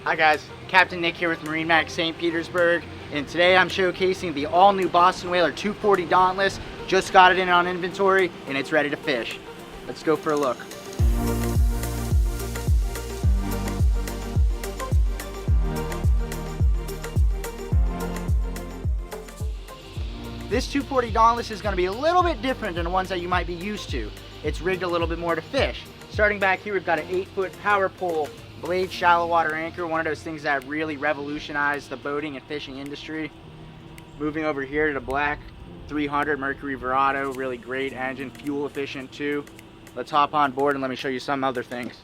Hi guys, Captain Nick here with MarineMax St. Petersburg, and today I'm showcasing the all-new Boston Whaler 240 Dauntless. Just got it in on inventory and it's ready to fish. Let's go for a look. This 240 Dauntless is going to be a little bit different than the ones that you might be used to. It's rigged a little bit more to fish. Starting back here, we've got an 8-foot power pole blade shallow water anchor, one of those things that really revolutionized the boating and fishing industry. Moving over here to the black 300 Mercury Verado, really great engine, fuel efficient too. Let's hop on board and let me show you some other things.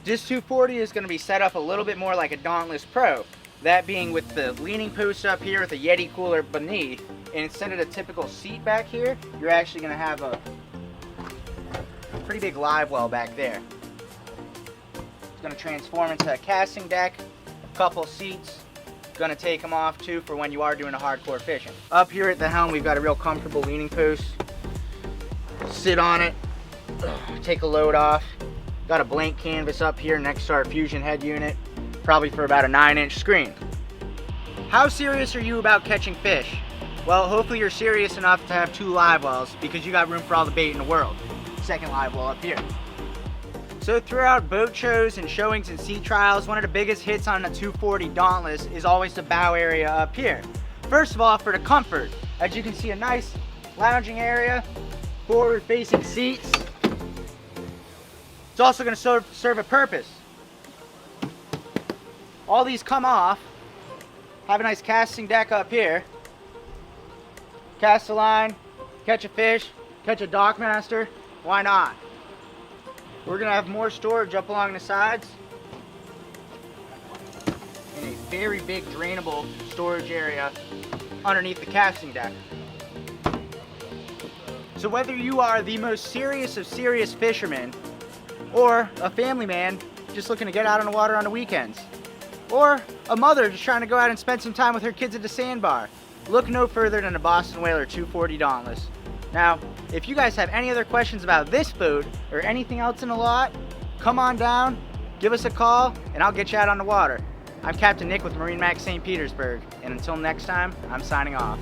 This 240 is going to be set up a little bit more like a Dauntless Pro. That being with the leaning post up here with a Yeti cooler beneath, and instead of the typical seat back here, you're actually going to have a pretty big live well back there. It's going to transform into a casting deck, a couple seats. Going to take them off too for when you are doing a hardcore fishing. Up here at the helm, we've got a real comfortable leaning post. Sit on it, take a load off. Got a blank canvas up here next to our Fusion head unit, probably for about a 9-inch screen. How serious are you about catching fish? Well, hopefully you're serious enough to have 2 live wells because you got room for all the bait in the world. Second live well up here. So throughout boat shows and showings and sea trials, one of the biggest hits on the 240 Dauntless is always the bow area up here. First of all, for the comfort, as you can see, a nice lounging area, forward facing seats. It's also going to serve a purpose. All these come off, have a nice casting deck up here. Cast a line, catch a fish, catch a dockmaster, why not? We're going to have more storage up along the sides and a very big drainable storage area underneath the casting deck. So whether you are the most serious of serious fishermen or a family man just looking to get out on the water on the weekends, or a mother just trying to go out and spend some time with her kids at the sandbar, look no further than the Boston Whaler 240 Dauntless. Now, if you guys have any other questions about this boat or anything else in the lot, come on down, give us a call, and I'll get you out on the water. I'm Captain Nick with MarineMax St. Petersburg, and until next time, I'm signing off.